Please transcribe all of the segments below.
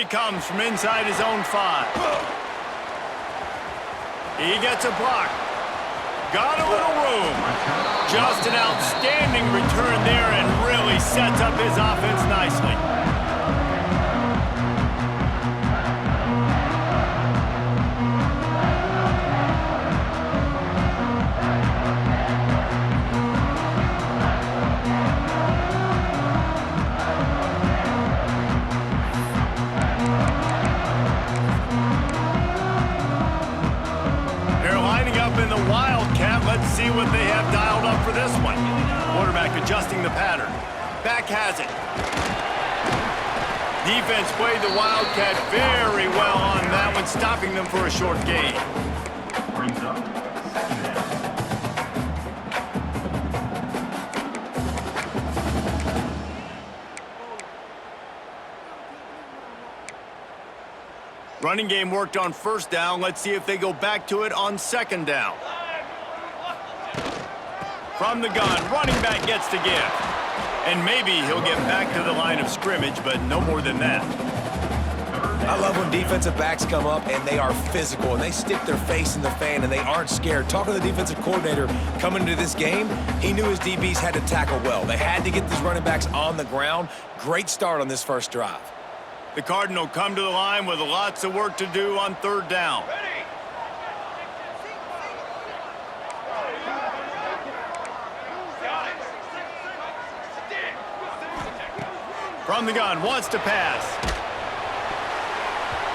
comes from inside his own 5. He gets a block. Got a little room. Just an outstanding return there and really sets up his offense nicely. In the Wildcat, let's see what they have dialed up for this one. Quarterback adjusting the pattern. Back has it. Defense played the Wildcat very well on that one, stopping them for a short gain. Brings up second down. Running game worked on first down. Let's see if they go back to it on second down. From the gun, running back gets the give. And maybe he'll get back to the line of scrimmage, but no more than that. I love when defensive backs come up and they are physical and they stick their face in the fan and they aren't scared. Talking to the defensive coordinator coming into this game, he knew his DBs had to tackle well. They had to get these running backs on the ground. Great start on this first drive. The Cardinal come to the line with lots of work to do on third down. From the gun, wants to pass.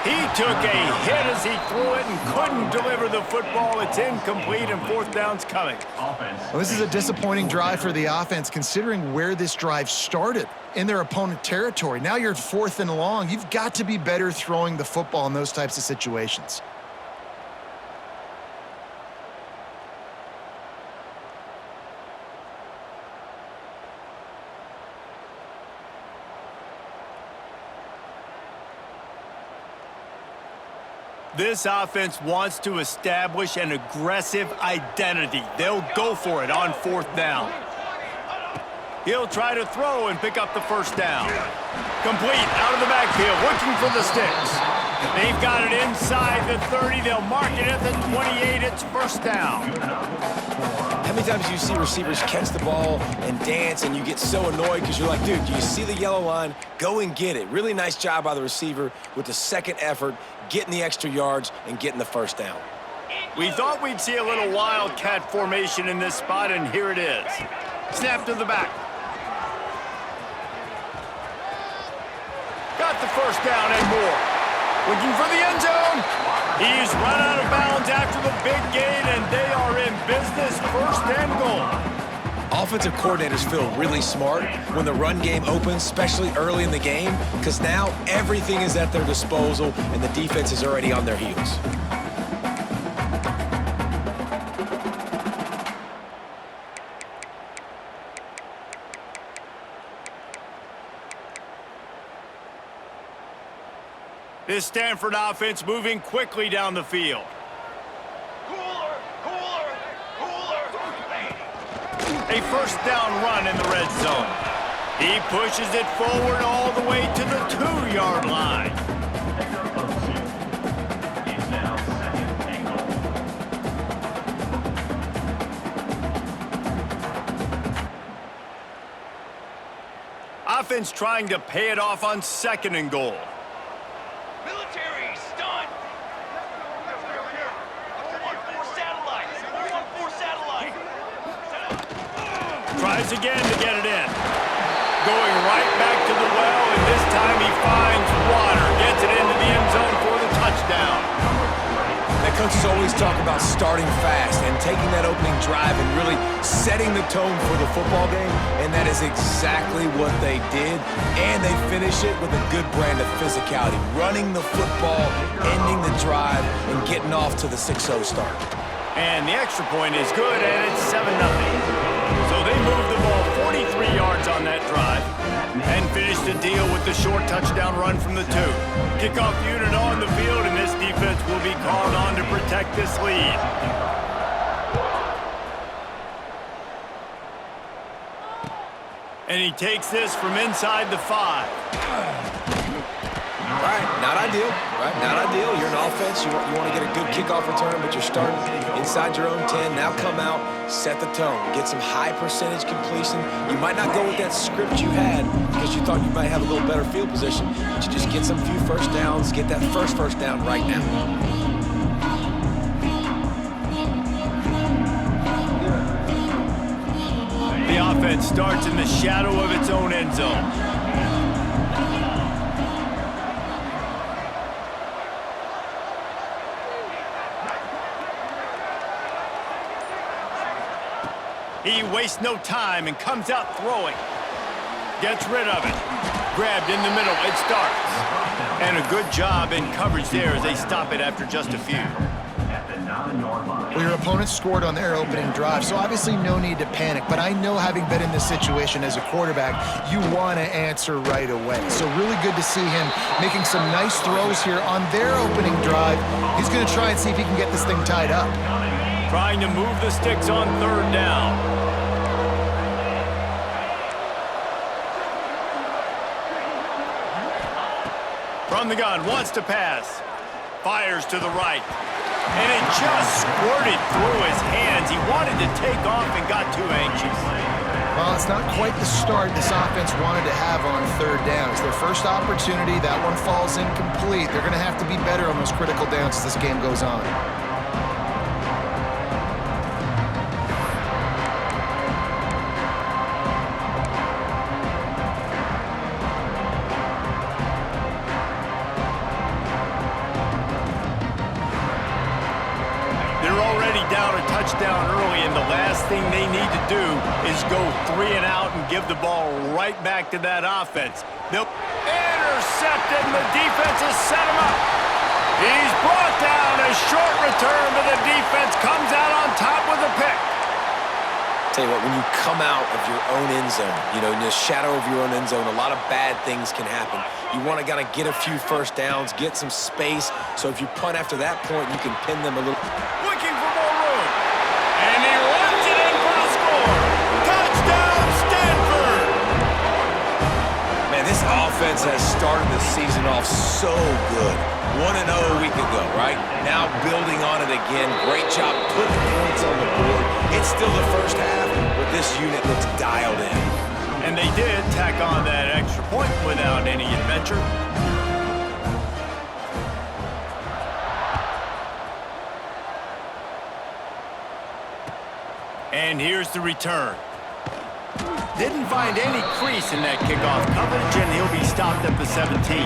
He took a hit as he threw it and couldn't deliver the football. It's incomplete and fourth down's coming. Well, this is a disappointing drive for the offense considering where this drive started in their opponent territory. Now you're at 4th and long. You've got to be better throwing the football in those types of situations. This offense wants to establish an aggressive identity. They'll go for it on fourth down. He'll try to throw and pick up the first down. Complete out of the backfield, looking for the sticks. They've got it inside the 30. They'll mark it at the 28. It's first down. How many times do you see receivers catch the ball and dance and you get so annoyed because you're like, dude, do you see the yellow line? Go and get it. Really nice job by the receiver with the second effort, getting the extra yards and getting the first down. We thought we'd see a little Wildcat formation in this spot, and here it is. Snap to the back. Got the first down and more. Looking for the end zone. He's run out of bounds after the big gain, and they are in business, first and goal. Offensive coordinators feel really smart when the run game opens, especially early in the game, because now everything is at their disposal and the defense is already on their heels. This Stanford offense moving quickly down the field. A first down run in the red zone. He pushes it forward all the way to the 2-yard line. Offense trying to pay it off on second and goal. Tries again to get it in. Going right back to the well, and this time he finds water. Gets it into the end zone for the touchdown. The coaches always talk about starting fast and taking that opening drive and really setting the tone for the football game, and that is exactly what they did. And they finish it with a good brand of physicality, running the football, ending the drive, and getting off to the 6-0 start. And the extra point is good, and it's 7-0. So they moved the ball 43 yards on that drive and finished the deal with the short touchdown run from the 2. Kickoff unit on the field, and this defense will be called on to protect this lead. And he takes this from inside the 5. Right, not ideal, right? Not ideal. You're an offense. You want to get a good kickoff return, but you're starting inside your own 10. Now come out, set the tone, get some high percentage completion. You might not go with that script you had because you thought you might have a little better field position, but you just get some few first downs, get that first down right now. The offense starts in the shadow of its own end zone. He wastes no time and comes out throwing. Gets rid of it. Grabbed in the middle. It starts. And a good job in coverage there as they stop it after just a few. Well, your opponent scored on their opening drive, so obviously no need to panic. But I know, having been in this situation as a quarterback, you want to answer right away. So really good to see him making some nice throws here on their opening drive. He's going to try and see if he can get this thing tied up. Trying to move the sticks on third down. From the gun, wants to pass. Fires to the right. And it just squirted through his hands. He wanted to take off and got too anxious. Well, it's not quite the start this offense wanted to have on third down. It's their first opportunity. That one falls incomplete. They're going to have to be better on those critical downs as this game goes on. Down a touchdown early, and the last thing they need to do is go 3 and out and give the ball right back to that offense. They'll intercept it, and the defense has set him up. He's brought down. A short return, but the defense comes out on top with a pick. Tell you what, when you come out of your own end zone, you know, in the shadow of your own end zone, a lot of bad things can happen. You want to kind of get a few first downs, get some space, so if you punt after that point, you can pin them a little. Looking for more room. And he runs it in for the score. Touchdown, Stanford! Man, this offense has started the season off so good. 1-0 a week ago, right? Now building on it again. Great job putting points on the board. It's still the first half, but this unit looks dialed in. And they did tack on that extra point without any adventure. And here's the return. Didn't find any crease in that kickoff coverage, and he'll be stopped at the 17.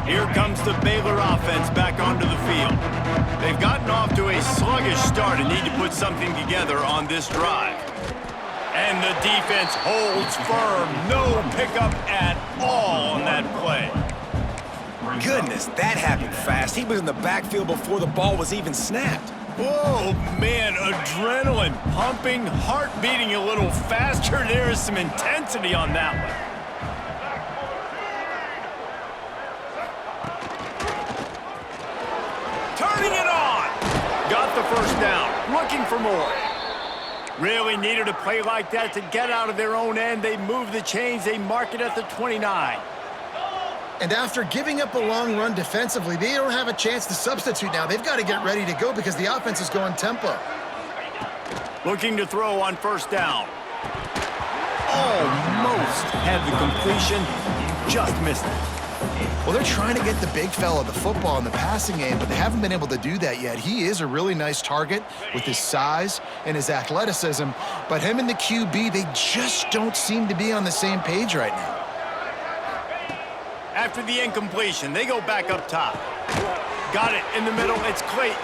Here comes the Baylor offense back onto the field. They've gotten off to a sluggish start and need to put something together on this drive. And the defense holds firm. No pickup at all on that play. Goodness, that happened fast. He was in the backfield before the ball was even snapped. Oh, man, adrenaline pumping, heart beating a little faster. There is some intensity on that one. Turning it on. Got the first down. Looking for more. Really needed a play like that to get out of their own end. They move the chains. They mark it at the 29. And after giving up a long run defensively, they don't have a chance to substitute now. They've got to get ready to go because the offense is going tempo. Looking to throw on first down. Almost had the completion. Just missed it. Well, they're trying to get the big fella the football in the passing game, but they haven't been able to do that yet. He is a really nice target with his size and his athleticism, but him and the QB, they just don't seem to be on the same page right now. After the incompletion, they go back up top. Got it in the middle. It's Clayton.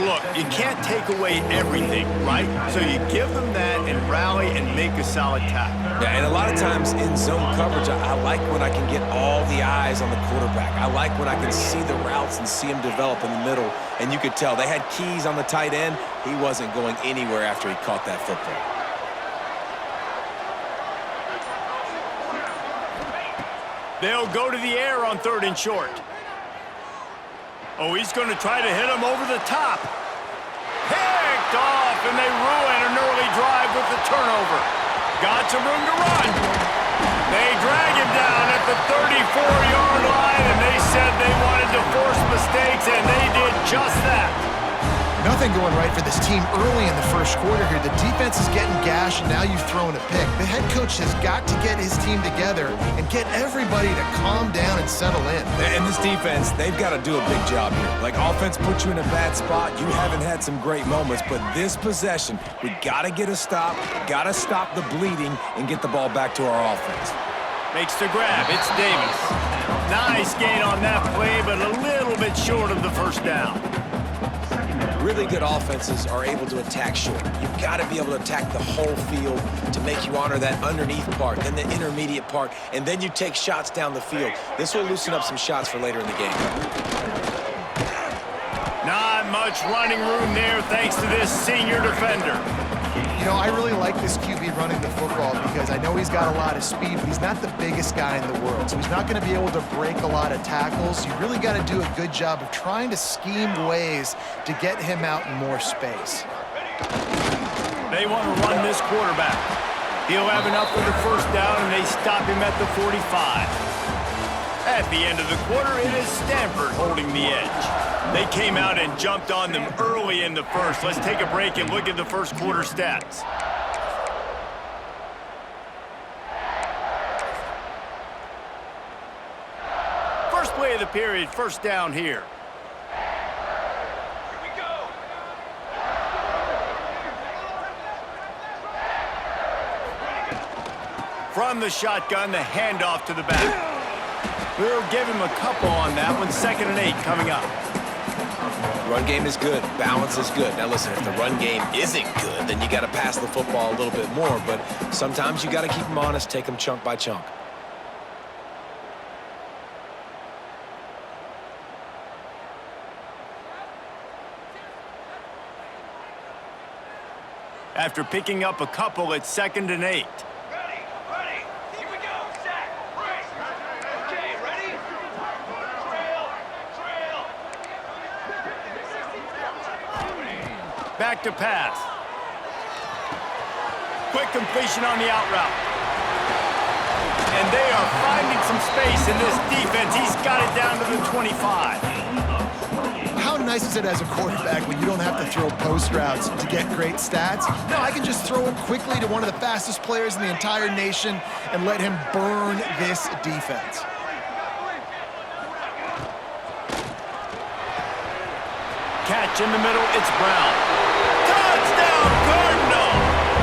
Look, you can't take away everything, right? So you give them that and rally and make a solid tackle. Yeah, and a lot of times in zone coverage, I like when I can get all the eyes on the quarterback. I like when I can see the routes and see him develop in the middle. And you could tell they had keys on the tight end. He wasn't going anywhere after he caught that football. They'll go to the air on 3rd and short. Oh, he's going to try to hit him over the top. Picked off, and they ruin an early drive with the turnover. got some room to run. They drag him down at the 34-yard line, and they said they wanted to force mistakes, and they did just that. Nothing going right for this team early in the first quarter here. The defense is getting gashed, and now you've thrown a pick. The head coach has got to get his team together and get everybody to calm down and settle in. And this defense, they've got to do a big job here. Like, offense put you in a bad spot. You haven't had some great moments, but this possession, we got to get a stop, got to stop the bleeding, and get the ball back to our offense. Makes the grab. It's Davis. Nice gain on that play, but a little bit short of the first down. Really good offenses are able to attack short. You've got to be able to attack the whole field to make you honor that underneath part, then the intermediate part, and then you take shots down the field. This will loosen up some shots for later in the game. Not much running room there thanks to this senior defender. You know, I really like this QB running the football because I know he's got a lot of speed, but he's not the biggest guy in the world. So he's not going to be able to break a lot of tackles. You really got to do a good job of trying to scheme ways to get him out in more space. They want to run this quarterback. He'll have enough for the first down, and they stop him at the 45. At the end of the quarter, it is Stanford holding the edge. They came out and jumped on them early in the first. Let's take a break and look at the first quarter stats. First play of the period, first down here. Here we go. From the shotgun, the handoff to the back. We'll give him a couple on that one. 2nd and 8 coming up. Run game is good. Balance is good. Now listen, if the run game isn't good, then you got to pass the football a little bit more. But sometimes you got to keep them honest, take them chunk by chunk. After picking up a couple, it's 2nd and 8. Back to pass. Quick completion on the out route. And they are finding some space in this defense. He's got it down to the 25. How nice is it as a quarterback when you don't have to throw post routes to get great stats? No, I can just throw it quickly to one of the fastest players in the entire nation and let him burn this defense. Catch in the middle, it's Brown. Touchdown, Cardinal!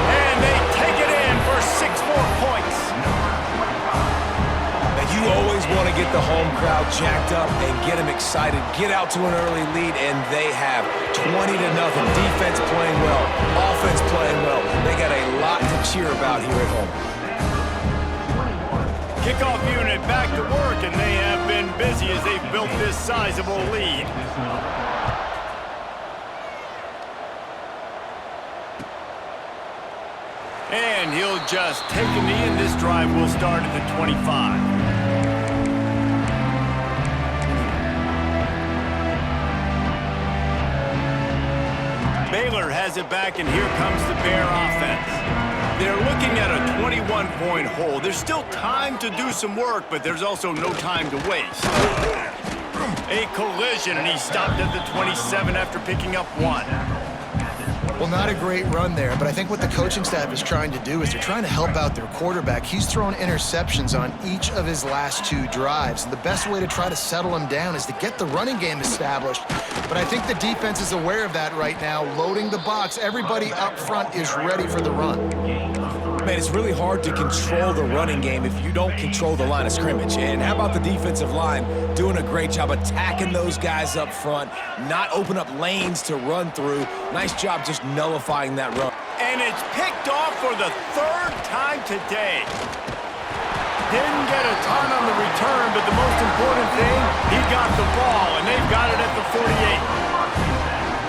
And they take it in for 6 more points. Now, you always want to get the home crowd jacked up and get them excited, get out to an early lead, and they have 20-0. Defense playing well, offense playing well. They got a lot to cheer about here at home. Kickoff unit back to work, and they have been busy as they've built this sizable lead. And he'll just take a knee, and this drive will start at the 25. Baylor has it back, and here comes the Bear offense. They're looking at a 21-point hole. There's still time to do some work, but there's also no time to waste. A collision, and he stopped at the 27 after picking up 1. Well, not a great run there, but I think what the coaching staff is trying to do is they're trying to help out their quarterback. He's thrown interceptions on each of his last 2 drives, and the best way to try to settle him down is to get the running game established. But I think the defense is aware of that right now, loading the box. Everybody up front is ready for the run. Man, it's really hard to control the running game if you don't control the line of scrimmage. And how about the defensive line doing a great job attacking those guys up front, not open up lanes to run through. Nice job just nullifying that run. And it's picked off for the 3rd time today. Didn't get a ton on the return, but the most important thing, he got the ball, and they've got it at the 48.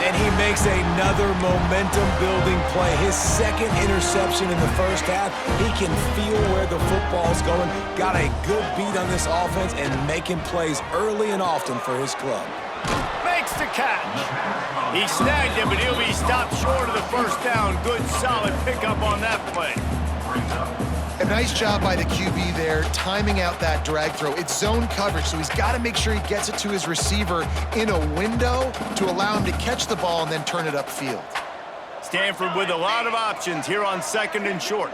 And he makes another momentum-building play. His 2nd interception in the first half. He can feel where the football's going. Got a good beat on this offense and making plays early and often for his club. Makes the catch. He snagged him, but he'll be stopped short of the first down. Good, solid pickup on that play. Brings up. A nice job by the QB there, timing out that drag throw. It's zone coverage, so he's got to make sure he gets it to his receiver in a window to allow him to catch the ball and then turn it upfield. Stanford with a lot of options here on 2nd and short.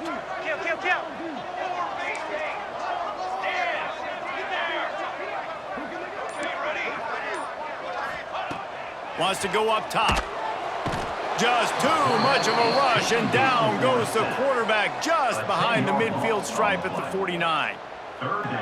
Wants to go up top. Just too much of a rush, and down goes the quarterback just behind the midfield stripe at the 49.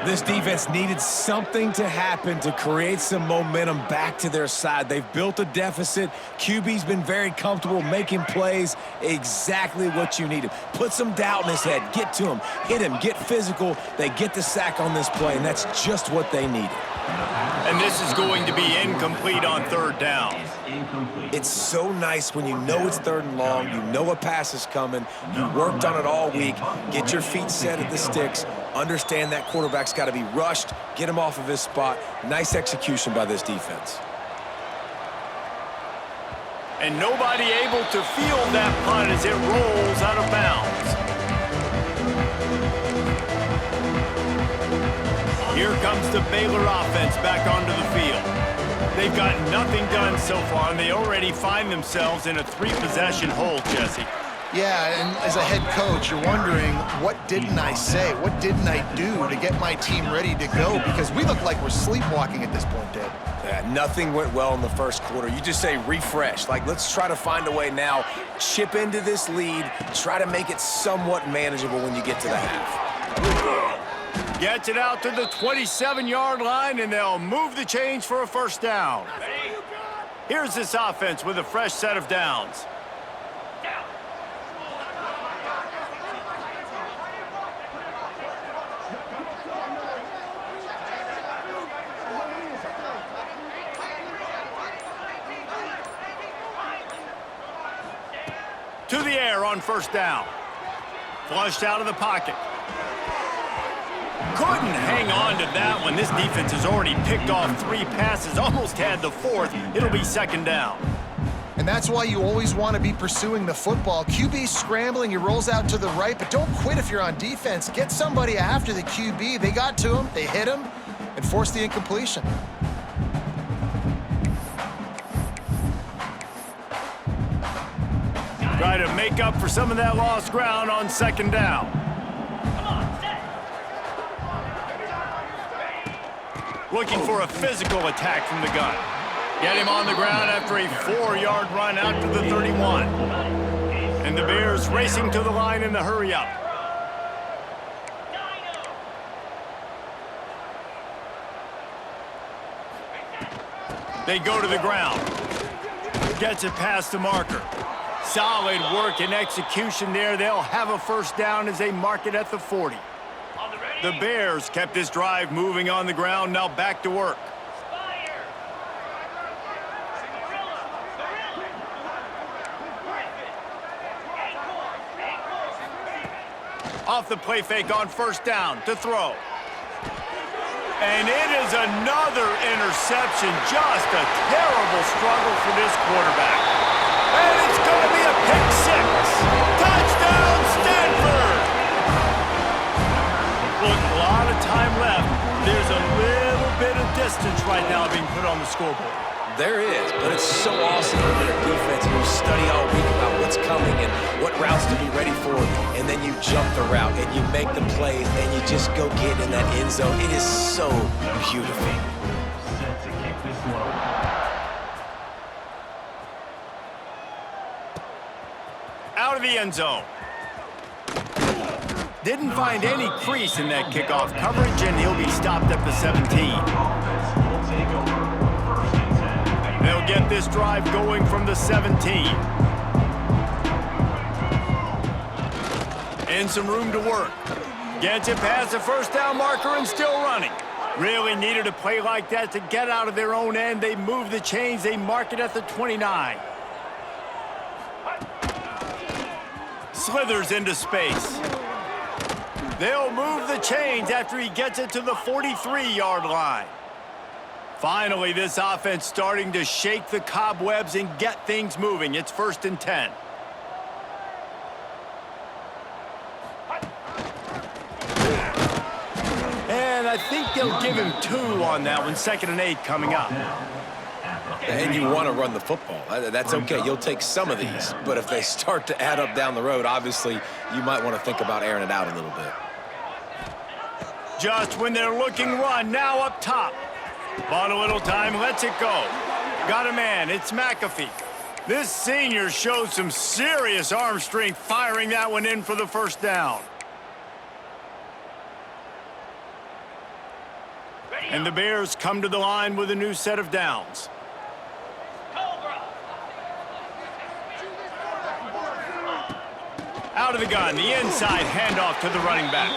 This defense needed something to happen to create some momentum back to their side. They've built a deficit. QB's been very comfortable making plays. Exactly what you needed. Put some doubt in his head. Get to him. Hit him. Get physical. They get the sack on this play, and that's just what they needed. And this is going to be incomplete on 3rd down. It's so nice when you know it's 3rd and long, you know a pass is coming, you worked on it all week, get your feet set at the sticks, understand that quarterback's got to be rushed, get him off of his spot. Nice execution by this defense. And nobody able to field that punt as it rolls out of bounds. Here comes the Baylor offense back onto the field. They've got nothing done so far, and they already find themselves in a 3-possession hole, Jesse. Yeah, and as a head coach, you're wondering, what didn't I say? What didn't I do to get my team ready to go? Because we look like we're sleepwalking at this point, Dave. Yeah, nothing went well in the first quarter. You just say refresh. Like, let's try to find a way now, chip into this lead, try to make it somewhat manageable when you get to the half. Gets it out to the 27-yard line, and they'll move the chains for a 1st down. Here's this offense with a fresh set of downs. To the air on 1st down. Flushed out of the pocket. Couldn't hang on to that one. This defense has already picked off 3 passes, almost had the 4th. It'll be 2nd down. And that's why you always want to be pursuing the football. QB scrambling, he rolls out to the right, but don't quit if you're on defense. Get somebody after the QB. They got to him, they hit him, and forced the incompletion. Try to make up for some of that lost ground on 2nd down. Looking for a physical attack from the gun. Get him on the ground after a 4-yard run out to the 31. And the Bears racing to the line in the hurry-up. They go to the ground. Gets it past the marker. Solid work and execution there. They'll have a 1st down as they mark it at the 40. The Bears kept this drive moving on the ground, now back to work. Off the play fake on 1st down to throw. And it is another interception. Just a terrible struggle for this quarterback. And it's going to be a pick 6. Touchdown, Stanford! Look, a lot of time left. There's a little bit of distance right now being put on the scoreboard. There is, but it's so awesome when you're a defense and you study all week about what's coming and what routes to be ready for, and then you jump the route and you make the plays and you just go get in that end zone. It is so beautiful. Set to kick this one. Out of the end zone. Didn't find any crease in that kickoff coverage, and he'll be stopped at the 17. Offense will take over 1st and 10. They'll get this drive going from the 17. And some room to work. Gets it past the 1st down marker and still running. Really needed a play like that to get out of their own end. They move the chains. They mark it at the 29. Slithers into space. They'll move the chains after he gets it to the 43-yard line. Finally, this offense starting to shake the cobwebs and get things moving. It's 1st and 10. And I think they'll give him 2 on that one. 2nd and 8 coming up. And you want to run the football. That's okay. You'll take some of these. But if they start to add up down the road, obviously, you might want to think about airing it out a little bit. Just when they're looking run, now up top. Bought a little time, lets it go. Got a man, it's McAfee. This senior showed some serious arm strength firing that one in for the first down. And the Bears come to the line with a new set of downs. Out of the gun, the inside handoff to the running back.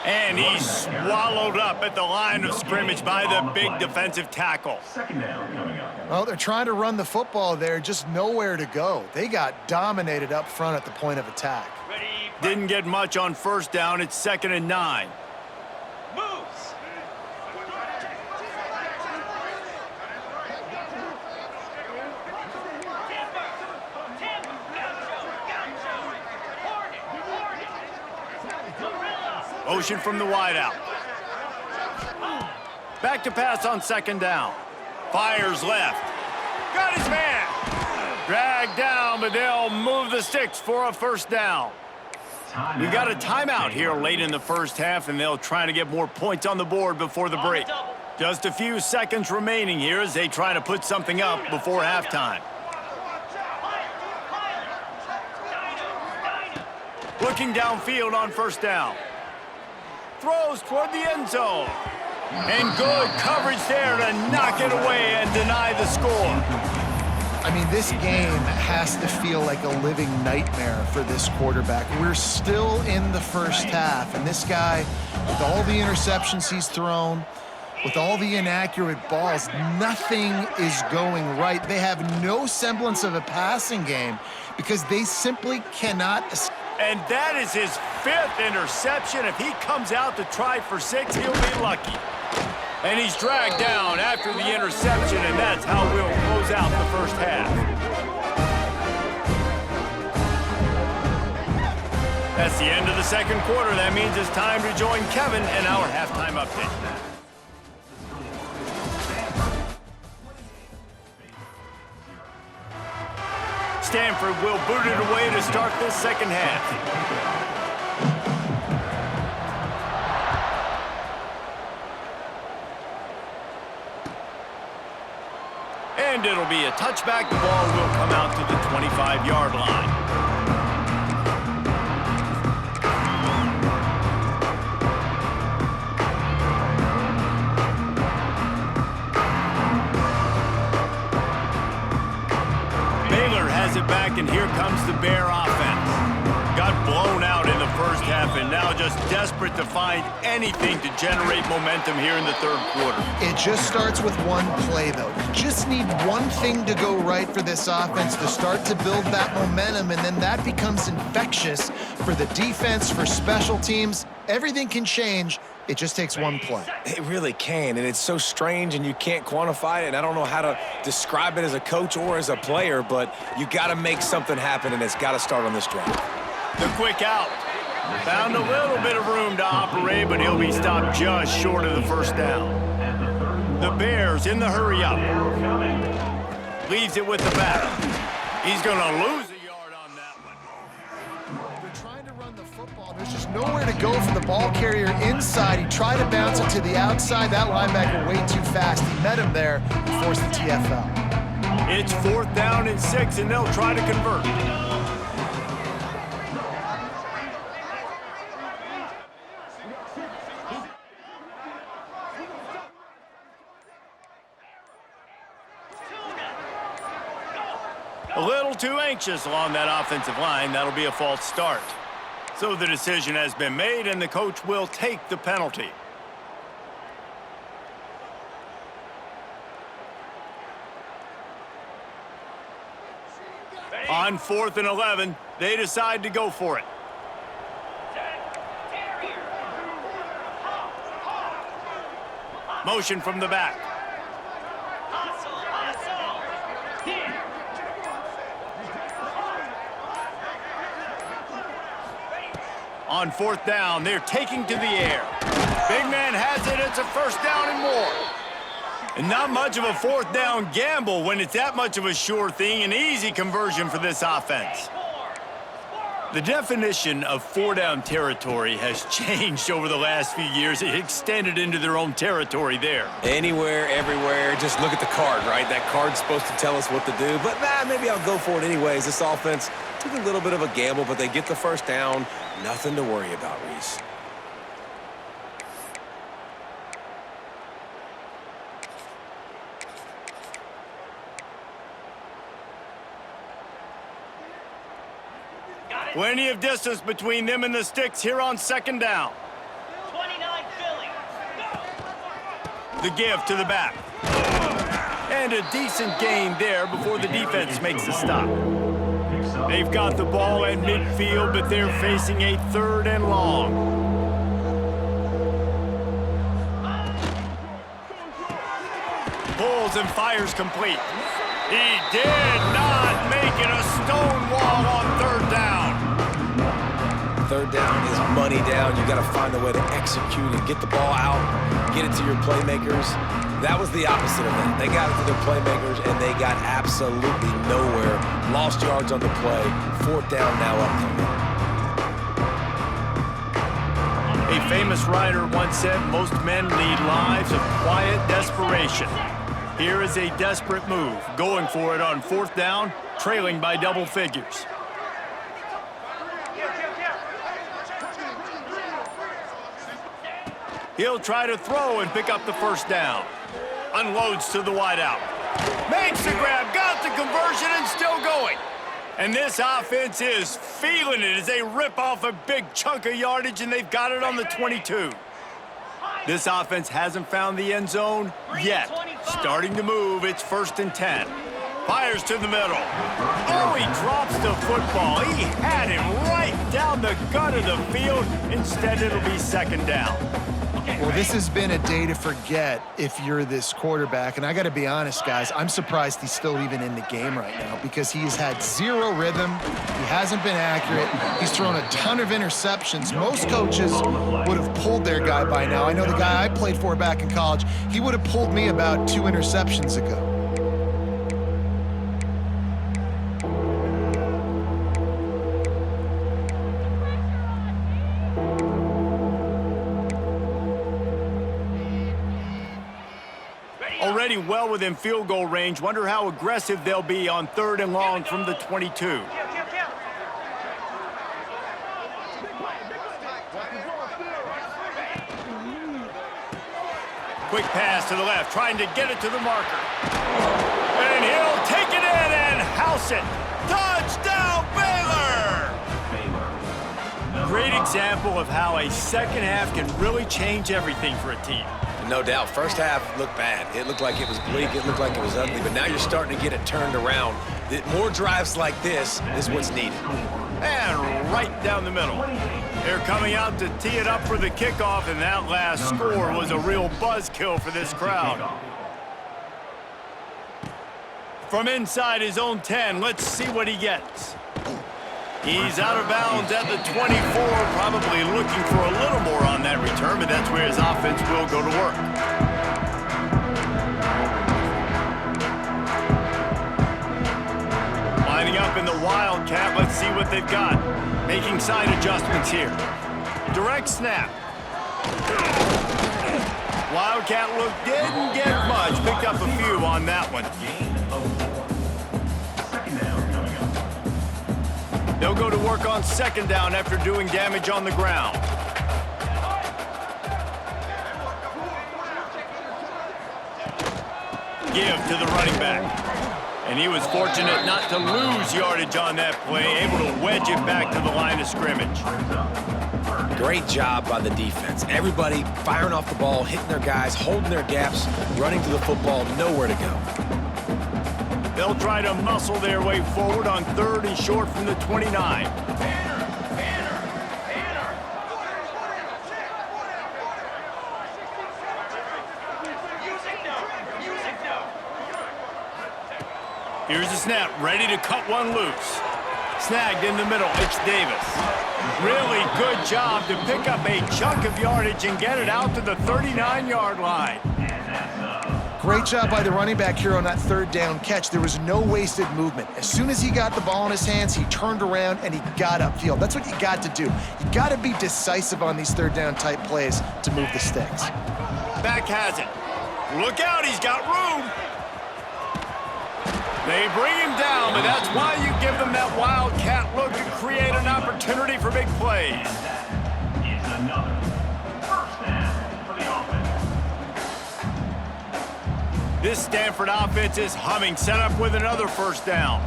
And he's swallowed up at the line of scrimmage by the big defensive tackle. 2nd down coming up. Well, they're trying to run the football there, just nowhere to go. They got dominated up front at the point of attack. Didn't get much on 1st down. It's 2nd and 9. Moves. Motion from the wideout. Back to pass on 2nd down. Fires left. Got his man. Dragged down, but they'll move the sticks for a 1st down. We got a timeout here late in the 1st half, and they'll try to get more points on the board before the break. Just a few seconds remaining here as they try to put something up before halftime. Looking downfield on 1st down. Throws toward the end zone. And good coverage there to knock it away and deny the score. I mean, this game has to feel like a living nightmare for this quarterback. We're still in the 1st half, and this guy, with all the interceptions he's thrown, with all the inaccurate balls, nothing is going right. They have no semblance of a passing game because they simply cannot. And that is his 5th interception. If he comes out to try for 6, he'll be lucky. And he's dragged down after the interception, and that's how we'll close out the 1st half. That's the end of the 2nd quarter. That means it's time to join Kevin in our halftime update. Stanford will boot it away to start this 2nd half. And it'll be a touchback. The ball will come out to the 25-yard line. Baylor has it back, and here comes the Bear offense. Got blown out in the 1st half, and now just desperate to find anything to generate momentum here in the 3rd quarter. It just starts with one play, though. You just need one thing to go right for this offense to start to build that momentum, and then that becomes infectious for the defense, for special teams. Everything can change. It just takes one play. It really can, and it's so strange, and you can't quantify it, and I don't know how to describe it as a coach or as a player, but you got to make something happen, and it's got to start on this drive. The quick out. Found a little bit of room to operate, but he'll be stopped just short of the 1st down. The Bears in the hurry up. Leaves it with the back. He's going to lose a yard on that one. They're trying to run the football. There's just nowhere to go for the ball carrier inside. He tried to bounce it to the outside. That linebacker way too fast. He met him there and forced the TFL. It's 4th down and 6, and they'll try to convert. A little too anxious along that offensive line. That'll be a false start. So the decision has been made, and the coach will take the penalty. On 4th and 11, they decide to go for it. Motion from the back. On 4th down, they're taking to the air. Big man has it. It's a first down and more. And not much of a fourth down gamble when it's that much of a sure thing, an easy conversion for this offense. The definition of four-down territory has changed over the last few years. It extended into their own territory there. Anywhere, everywhere, just look at the card, right? That card's supposed to tell us what to do, but maybe I'll go for it anyways. This offense took a little bit of a gamble, but they get the first down. Nothing to worry about, Reese. Plenty of distance between them and the sticks here on second down. 29 Philly. The give to the back. And a decent gain there before the defense makes the stop. They've got the ball at midfield, but they're facing a third and long. Pulls and fires complete. He did not make it a stone wall on third down. Third down is money down. You got to find a way to execute and get the ball out, get it to your playmakers. That was the opposite of that. They got it to their playmakers, and they got absolutely nowhere. Lost yards on the play. Fourth down now upcoming. A famous writer once said, most men lead lives of quiet desperation. Here is a desperate move, going for it on fourth down, trailing by double figures. He'll try to throw and pick up the first down. Unloads to the wideout. Makes the grab, got the conversion, and still going. And this offense is feeling it as they rip off a big chunk of yardage, and they've got it on the 22. This offense hasn't found the end zone yet. Starting to move, it's 1st and 10. Fires to the middle. Oh, he drops the football. He had him right down the gut of the field. Instead, it'll be second down. Well, this has been a day to forget if you're this quarterback. And I got to be honest, guys, I'm surprised he's still even in the game right now because he's had zero rhythm. He hasn't been accurate. He's thrown a ton of interceptions. Most coaches would have pulled their guy by now. I know the guy I played for back in college, he would have pulled me about 2 interceptions ago. Already well within field goal range. Wonder how aggressive they'll be on third and long from the 22. Quick pass to the left, trying to get it to the marker. And he'll take it in and house it. Touchdown, Baylor! Great example of how a second half can really change everything for a team. No doubt. First half looked bad. It looked like it was bleak. It looked like it was ugly. But now you're starting to get it turned around. More drives like this is what's needed. And right down the middle. They're coming out to tee it up for the kickoff, and that last score was a real buzzkill for this crowd. From inside his own 10, let's see what he gets. He's out of bounds at the 24, probably looking for a little more on that return, but that's where his offense will go to work. Lining up in the Wildcat, let's see what they've got. Making side adjustments here. Direct snap. Wildcat look didn't get much, picked up a few on that one. They'll go to work on second down after doing damage on the ground. Give to the running back. And he was fortunate not to lose yardage on that play, able to wedge it back to the line of scrimmage. Great job by the defense. Everybody firing off the ball, hitting their guys, holding their gaps, running to the football, nowhere to go. They'll try to muscle their way forward on third and short from the 29. Here's the snap, ready to cut one loose. Snagged in the middle, it's Davis. Really good job to pick up a chunk of yardage and get it out to the 39-yard line. Great job by the running back here on that third down catch. There was no wasted movement. As soon as he got the ball in his hands, he turned around and he got upfield. That's what you got to do. You got to be decisive on these third down type plays to move the sticks. Back has it. Look out, he's got room. They bring him down, but that's why you give them that wildcat look to create an opportunity for big plays. Is another first down for the offense. This Stanford offense is humming, set up with another first down.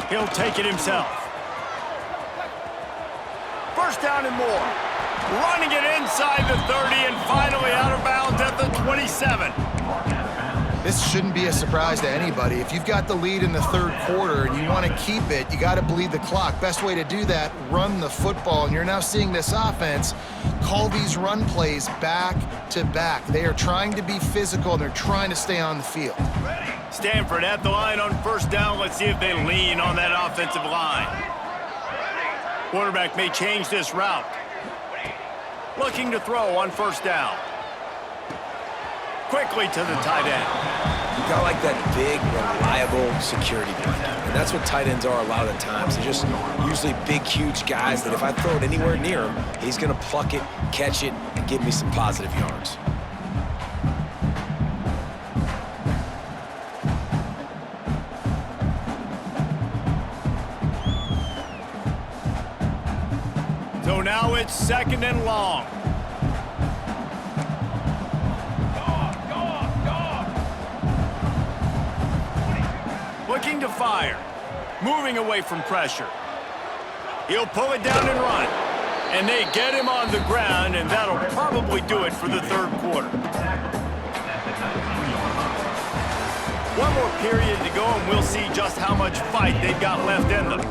He'll take it himself. First down and more. Running it inside the 30 and finally out of bounds at the 27. This shouldn't be a surprise to anybody. If you've got the lead in the third quarter and you want to keep it, you got to bleed the clock. Best way to do that, run the football. And you're now seeing this offense call these run plays back to back. They are trying to be physical and they're trying to stay on the field. Stanford at the line on first down. Let's see if they lean on that offensive line. Quarterback may change this route. Looking to throw on first down. Quickly to the tight end. You got like that big, reliable security blanket. And that's what tight ends are a lot of the times. They're just usually big, huge guys that if I throw it anywhere near him, he's going to pluck it, catch it, and give me some positive yards. So now it's second and long. Looking to fire. Moving away from pressure. He'll pull it down and run. And they get him on the ground, and that'll probably do it for the third quarter. One more period to go, and we'll see just how much fight they've got left in them.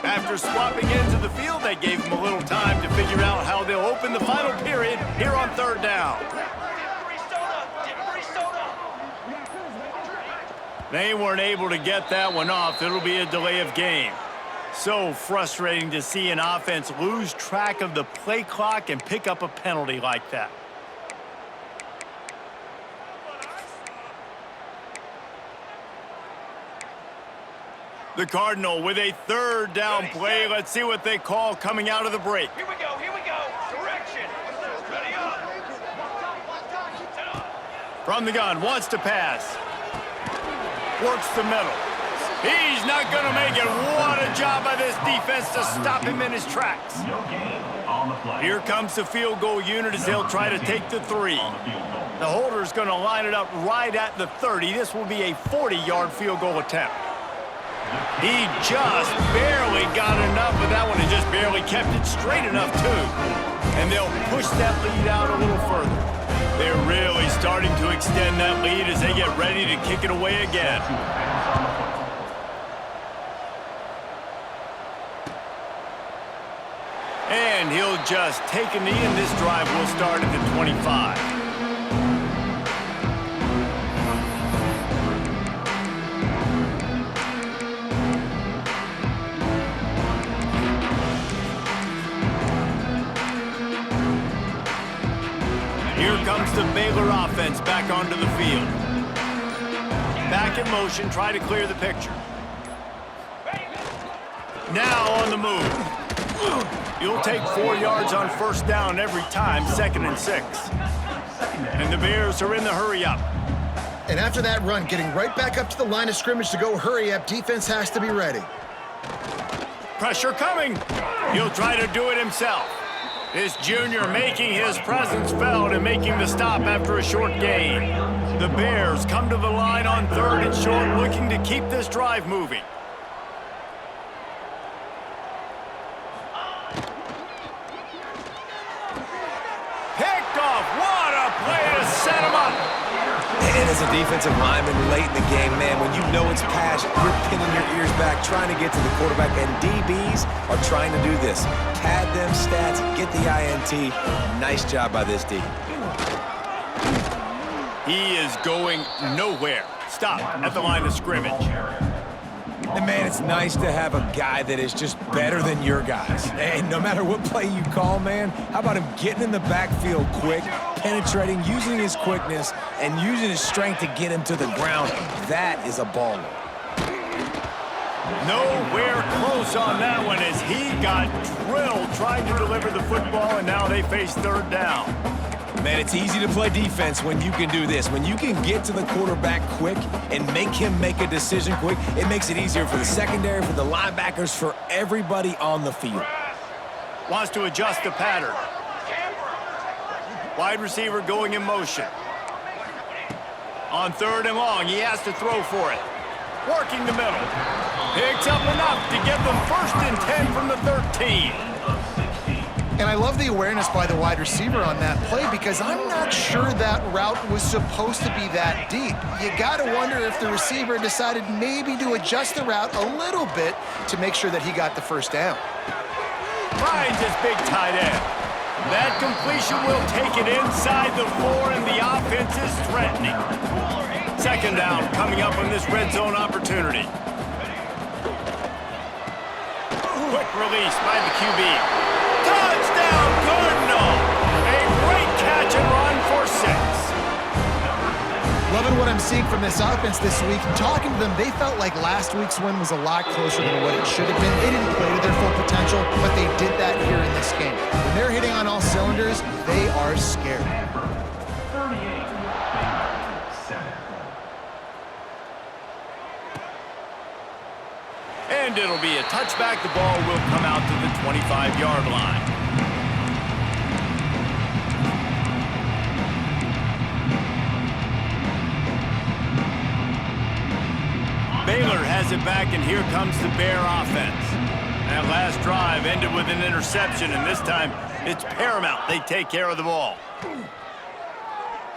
After swapping into the field, they gave him a little time to figure out how they'll open the final period here on third down. They weren't able to get that one off. It'll be a delay of game. So frustrating to see an offense lose track of the play clock and pick up a penalty like that. The Cardinal with a third down play. Let's see what they call coming out of the break. Here we go, direction. Ready up. From the gun, wants to pass. Works the middle. He's not going to make it. What a job by this defense to stop him in his tracks. No gain on the play. Here comes the field goal unit as they'll try to take the three. The holder's going to line it up right at the 30. This will be a 40-yard field goal attempt. He just barely got enough of that one and just barely kept it straight enough, too. And they'll push that lead out a little further. They're really starting to extend that lead as they get ready to kick it away again. And he'll just take a knee, and this drive will start at the 25. Here comes the Baylor offense back onto the field. Back in motion, try to clear the picture. Now on the move. You'll take 4 yards on first down every time, 2nd and 6. And the Bears are in the hurry up. And after that run, getting right back up to the line of scrimmage to go hurry up, defense has to be ready. Pressure coming. He'll try to do it himself. This junior making his presence felt and making the stop after a short gain. The Bears come to the line on 3rd and short, looking to keep this drive moving. Picked off. What a play to set him up. And as a defensive lineman late in the game, man, when you know it's pass, you're pinning your ears back, trying to get to the quarterback, and DBs are trying to do this. Pad them stats, get the INT. Nice job by this D. He is going nowhere. Stop at the line of scrimmage. And, man, it's nice to have a guy that is just better than your guys. And no matter what play you call, man, how about him getting in the backfield quick, penetrating, using his quickness, and using his strength to get him to the ground? That is a baller. Nowhere close on that one as he got drilled trying to deliver the football, and now they face third down. Man, it's easy to play defense when you can do this. When you can get to the quarterback quick and make him make a decision quick, it makes it easier for the secondary, for the linebackers, for everybody on the field. Wants to adjust the pattern. Wide receiver going in motion. On third and long, he has to throw for it. Working the middle. Picks up enough to give them 1st and 10 from the 13. And I love the awareness by the wide receiver on that play because I'm not sure that route was supposed to be that deep. You got to wonder if the receiver decided maybe to adjust the route a little bit to make sure that he got the first down. Finds his big tight end. That completion will take it inside the 4, and the offense is threatening. 2nd down coming up on this red zone opportunity. Quick release by the QB. Touchdown, Cardinal! A great catch and run for 6. Loving what I'm seeing from this offense this week. Talking to them, they felt like last week's win was a lot closer than what it should have been. They didn't play to their full potential, but they did that here in this game. When they're hitting on all cylinders, they are scared. And it'll be a touchback. The ball will come out to the 25-yard line. Baylor has it back, and here comes the Bear offense. That last drive ended with an interception, and this time it's paramount they take care of the ball.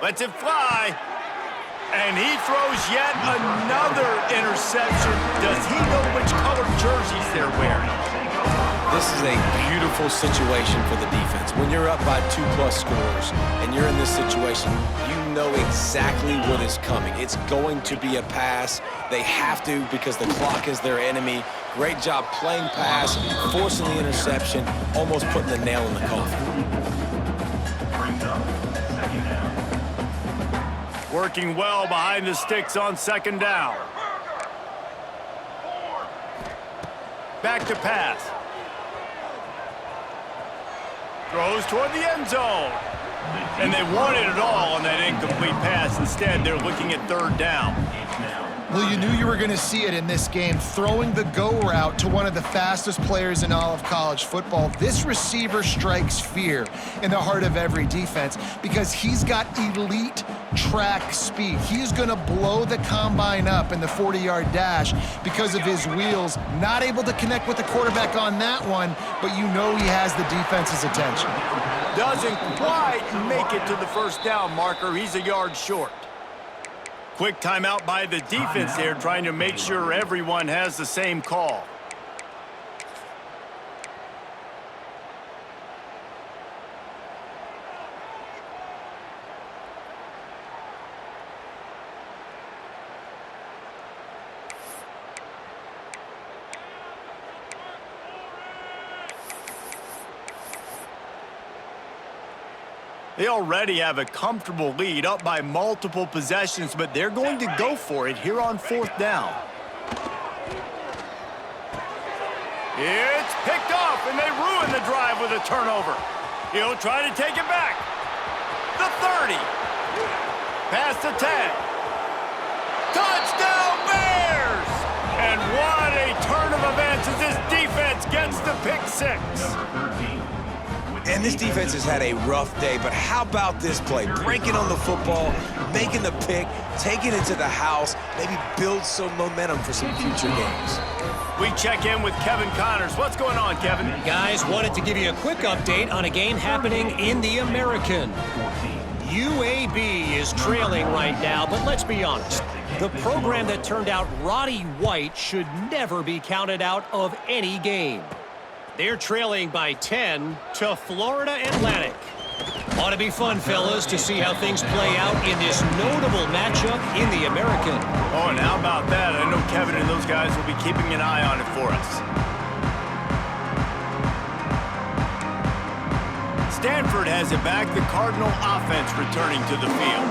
Lets it fly. And he throws yet another interception. Does he know which color jerseys they're wearing? This is a beautiful situation for the defense. When you're up by 2+ scores and you're in this situation, you know exactly what is coming. It's going to be a pass. They have to because the clock is their enemy. Great job playing pass, forcing the interception, almost putting the nail in the coffin. Working well behind the sticks on 2nd down. Back to pass. Throws toward the end zone. And they wanted it all on that incomplete pass. Instead, they're looking at 3rd down. Well, you knew you were going to see it in this game, throwing the go route to one of the fastest players in all of college football. This receiver strikes fear in the heart of every defense because he's got elite track speed. He's going to blow the combine up in the 40-yard dash because of his wheels. Not able to connect with the quarterback on that one, but you know he has the defense's attention. Doesn't quite make it to the 1st down marker. He's a yard short. Quick timeout by the defense there, trying to make sure everyone has the same call. They already have a comfortable lead, up by multiple possessions, but they're going to go for it here on 4th down. It's picked off, and they ruin the drive with a turnover. He'll try to take it back. The 30. Past the 10. Touchdown, Bears! And what a turn of events as this defense gets the pick 6. And this defense has had a rough day, but how about this play? Breaking on the football, making the pick, taking it to the house, maybe build some momentum for some future games. We check in with Kevin Connors. What's going on, Kevin? Guys, wanted to give you a quick update on a game happening in the American. UAB is trailing right now, but let's be honest. The program that turned out Roddy White should never be counted out of any game. They're trailing by 10 to Florida Atlantic. Ought to be fun, fellas, to see how things play out in this notable matchup in the American. Oh, and how about that? I know Kevin and those guys will be keeping an eye on it for us. Stanford has it back. The Cardinal offense returning to the field.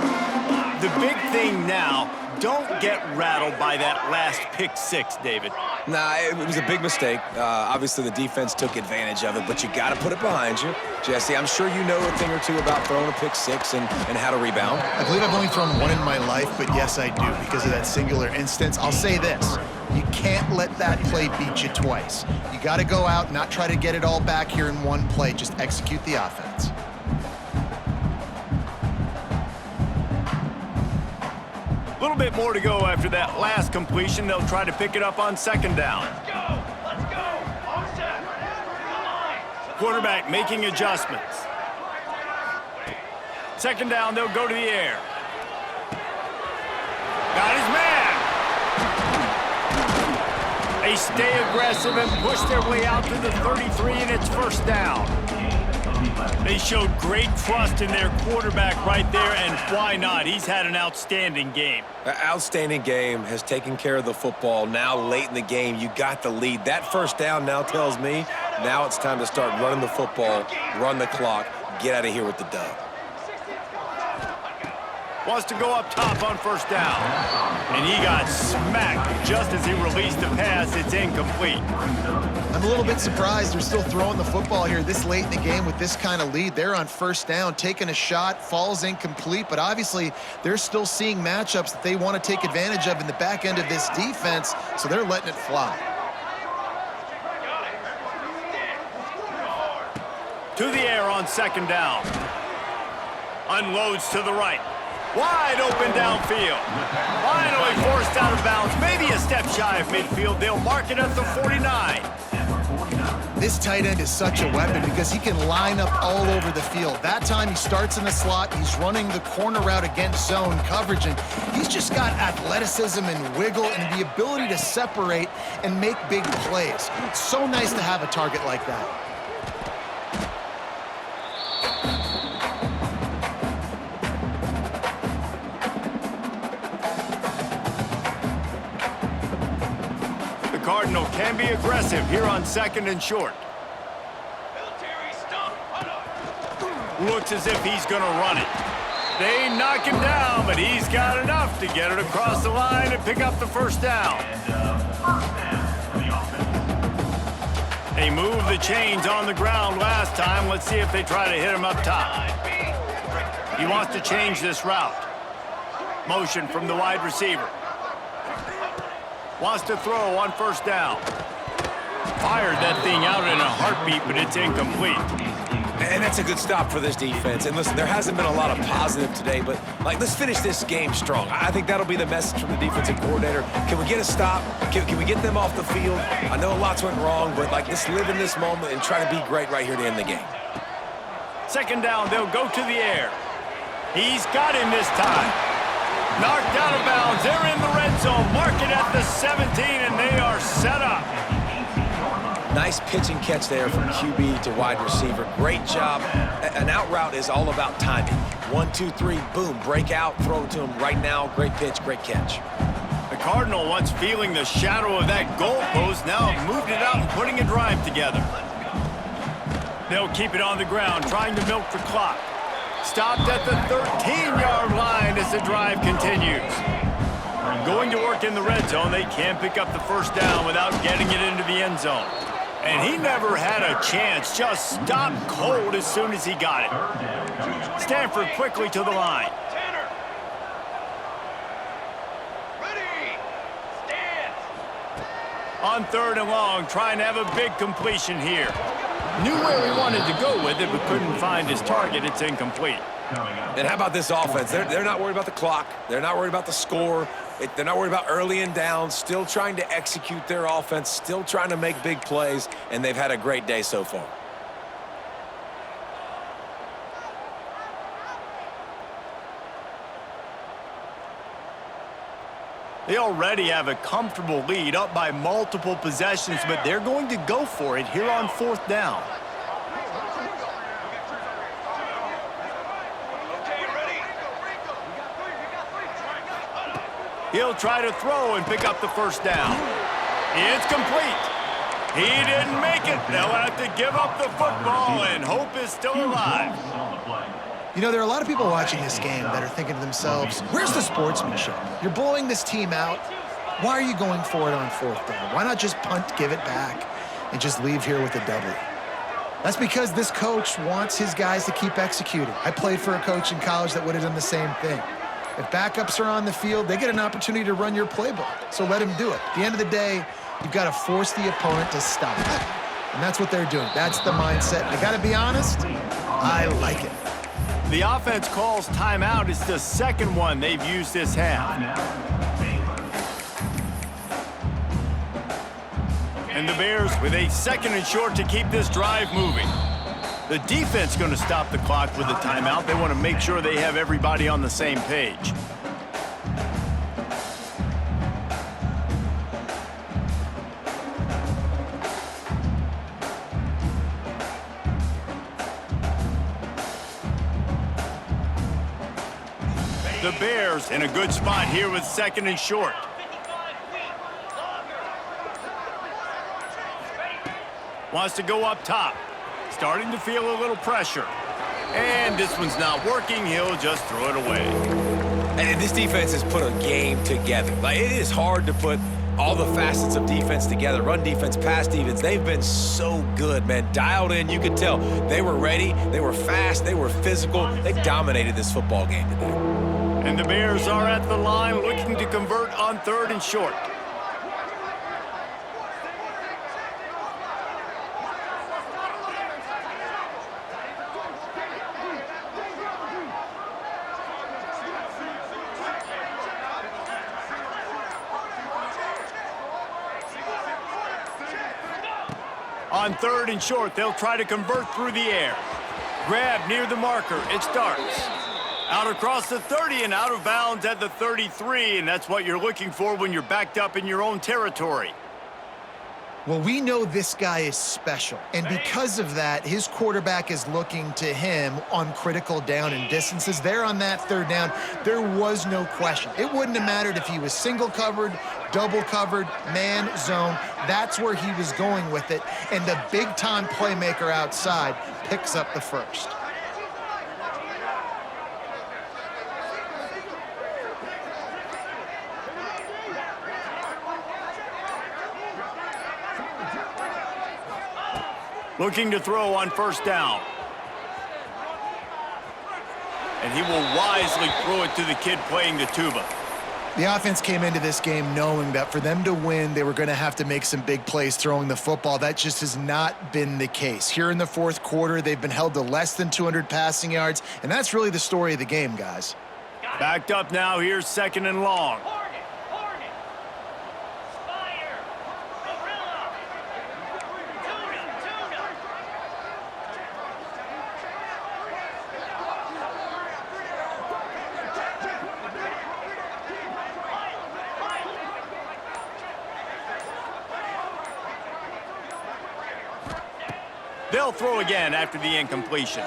The big thing now, don't get rattled by that last pick six, David. Nah, it was a big mistake. Obviously, the defense took advantage of it, but you got to put it behind you. Jesse, I'm sure you know a thing or two about throwing a pick six and how to rebound. I believe I've only thrown one in my life, but yes, I do because of that singular instance. I'll say this. You can't let that play beat you twice. You got to go out, not try to get it all back here in one play. Just execute the offense. A little bit more to go after that last completion. They'll try to pick it up on second down. Let's go! Let's go! On set! Quarterback making adjustments. Second down, they'll go to the air. Got his man. They stay aggressive and push their way out to the 33, and it's first down. They showed great trust in their quarterback right there, and why not? He's had an outstanding game. An outstanding game, has taken care of the football. Now, late in the game, you got the lead. That first down now tells me now it's time to start running the football, run the clock, get out of here with the dub. Wants to go up top on first down. And he got smacked just as he released the pass. It's incomplete. I'm a little bit surprised they're still throwing the football here this late in the game with this kind of lead. They're on first down, taking a shot, falls incomplete, but obviously they're still seeing matchups that they want to take advantage of in the back end of this defense, so they're letting it fly. To the air on second down. Unloads to the right. Wide open downfield. Finally forced out of bounds. Maybe a step shy of midfield. They'll mark it at the 49. This tight end is such a weapon because he can line up all over the field. That time he starts in the slot. He's running the corner route against zone coverage, and he's just got athleticism and wiggle and the ability to separate and make big plays. It's so nice to have a target like that. Cardinal can be aggressive here on second and short. Looks as if he's going to run it. They knock him down, but he's got enough to get it across the line and pick up the first down. They moved the chains on the ground last time. Let's see if they try to hit him up top. He wants to change this route. Motion from the wide receiver. Wants to throw on first down. Fired that thing out in a heartbeat, but it's incomplete. And that's a good stop for this defense. And listen, there hasn't been a lot of positive today, but let's finish this game strong. I think that'll be the message from the defensive coordinator. Can we get a stop? Can we get them off the field? I know lots went wrong, but let's live in this moment and try to be great right here to end the game. Second down, they'll go to the air. He's got him this time. Knocked out of bounds. They're in the red zone. Mark it at the 17, and they are set up. Nice pitch and catch there from QB to wide receiver. Great job. An out route is all about timing. 1, 2, 3, boom, break out, throw it to him right now. Great pitch, great catch. The Cardinal, once feeling the shadow of that goalpost, now have moved it out and putting a drive together. They'll keep it on the ground, trying to milk the clock. Stopped at the 13-yard line as the drive continues. Going to work in the red zone, they can't pick up the first down without getting it into the end zone. And he never had a chance, just stopped cold as soon as he got it. Stanford quickly to the line. On third and long, trying to have a big completion here. Knew where he wanted to go with it, but couldn't find his target. It's incomplete. And how about this offense? They're not worried about the clock. They're not worried about the score. They're not worried about early and down. Still trying to execute their offense. Still trying to make big plays. And they've had a great day so far. They already have a comfortable lead, up by multiple possessions, but they're going to go for it here on 4th down. He'll try to throw and pick up the first down. It's complete. He didn't make it. They'll have to give up the football, and hope is still alive. You know, there are a lot of people watching this game that are thinking to themselves, where's the sportsmanship? You're blowing this team out. Why are you going for it on 4th down? Why not just punt, give it back, and just leave here with a W? That's because this coach wants his guys to keep executing. I played for a coach in college that would have done the same thing. If backups are on the field, they get an opportunity to run your playbook, so let them do it. At the end of the day, you've got to force the opponent to stop. And that's what they're doing. That's the mindset. I got to be honest, I like it. The offense calls timeout. It's the second one they've used this half. And the Bears with a 2nd and short to keep this drive moving. The defense going to stop the clock with a timeout. They want to make sure they have everybody on the same page. The Bears in a good spot here with 2nd and short. Wants to go up top. Starting to feel a little pressure. And this one's not working. He'll just throw it away. And this defense has put a game together. Like, it is hard to put all the facets of defense together. Run defense, pass defense. They've been so good, man. Dialed in. You could tell they were ready. They were fast. They were physical. They dominated this football game today. And the Bears are at the line looking to convert on 3rd and short. On 3rd and short, they'll try to convert through the air. Grab near the marker. It starts. Out across the 30 and out of bounds at the 33, and that's what you're looking for when you're backed up in your own territory. Well, we know this guy is special, and because of that, his quarterback is looking to him on critical down and distances. There on that 3rd down, there was no question. It wouldn't have mattered if he was single covered, double covered, man, zone. That's where he was going with it, and the big-time playmaker outside picks up the first. Looking to throw on 1st down. And he will wisely throw it to the kid playing the tuba. The offense came into this game knowing that for them to win, they were going to have to make some big plays throwing the football. That just has not been the case. Here in the 4th quarter, they've been held to less than 200 passing yards, and that's really the story of the game, guys. Backed up now, here's 2nd and long. They'll throw again after the incompletion.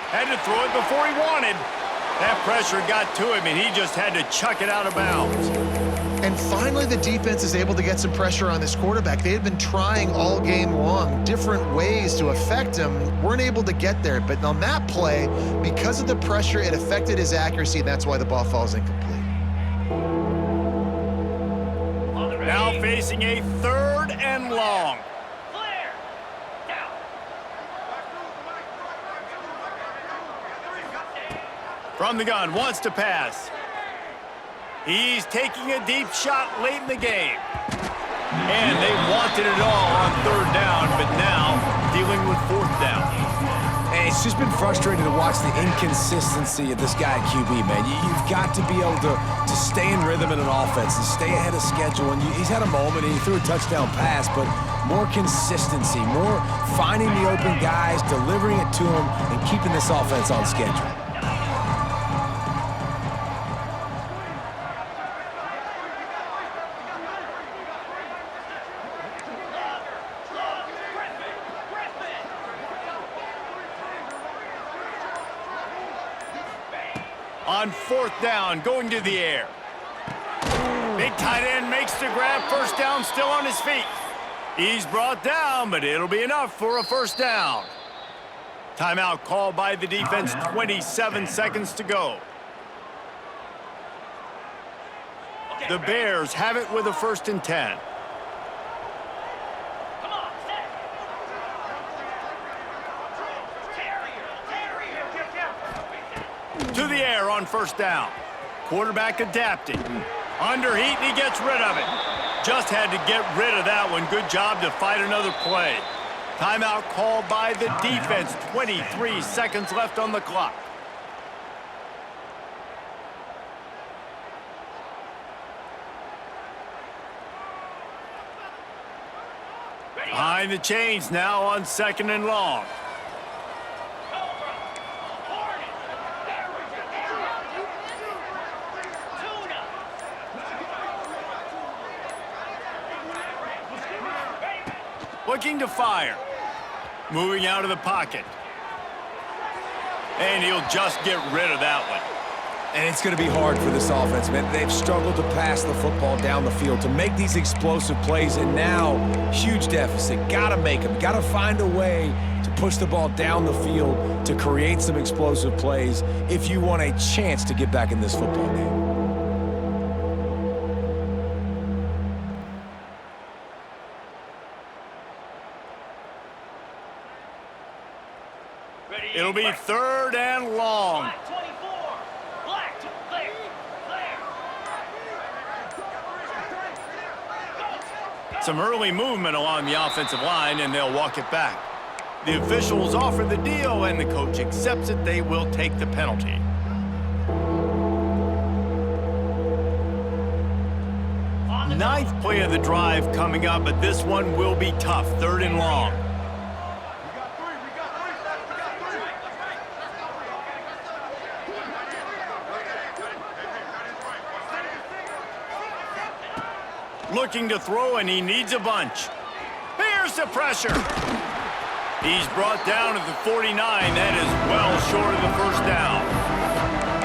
Had to throw it before he wanted. That pressure got to him, and he just had to chuck it out of bounds. And finally, the defense is able to get some pressure on this quarterback. They had been trying all game long different ways to affect him. Weren't able to get there. But on that play, because of the pressure, it affected his accuracy, and that's why the ball falls incomplete. Now facing a 3rd and long. From the gun, wants to pass. He's taking a deep shot late in the game. And they wanted it all on 3rd down, but now dealing with 4th down. And it's just been frustrating to watch the inconsistency of this guy at QB, man. You've got to be able to stay in rhythm in an offense and stay ahead of schedule. And he's had a moment, and he threw a touchdown pass, but more consistency, more finding the open guys, delivering it to them, and keeping this offense on schedule. On 4th down, going to the air. Big tight end makes the grab. First down, still on his feet. He's brought down, but it'll be enough for a first down. Timeout called by the defense, 27 seconds to go. The Bears have it with a 1st and 10. To the air on 1st down. Quarterback adapting. Under heat, and he gets rid of it. Just had to get rid of that one. Good job to fight another play. Timeout called by the defense. 23 seconds left on the clock. Behind the chains now on 2nd and long. Looking to fire. Moving out of the pocket. And he'll just get rid of that one. And it's going to be hard for this offense, man. They've struggled to pass the football down the field, to make these explosive plays, and now, huge deficit. Got to make them. Got to find a way to push the ball down the field to create some explosive plays if you want a chance to get back in this football game. It'll be 3rd and long. Some early movement along the offensive line, and they'll walk it back. The officials offer the deal, and the coach accepts it. They will take the penalty. Ninth play of the drive coming up, but this one will be tough. 3rd and long. Looking to throw, and he needs a bunch. Here's the pressure. He's brought down at the 49. That is well short of the first down.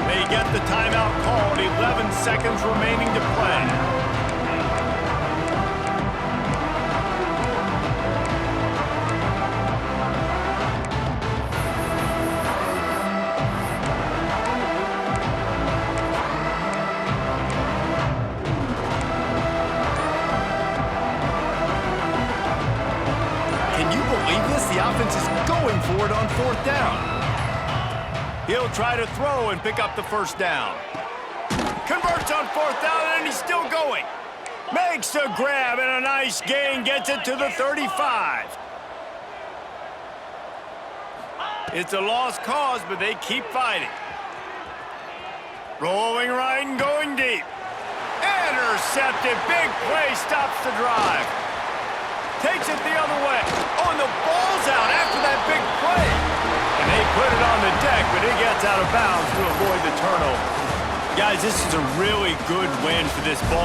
They get the timeout called. 11 seconds remaining to play. The offense is going for it on 4th down. He'll try to throw and pick up the first down. Converts on 4th down, and he's still going. Makes the grab, and a nice gain gets it to the 35. It's a lost cause, but they keep fighting. Rolling right and going deep. Intercepted. Big play stops the drive. Takes it the other way. Oh, and the ball's out after that big play. And they put it on the deck, but it gets out of bounds to avoid the turnover. Guys, this is a really good win for this ball.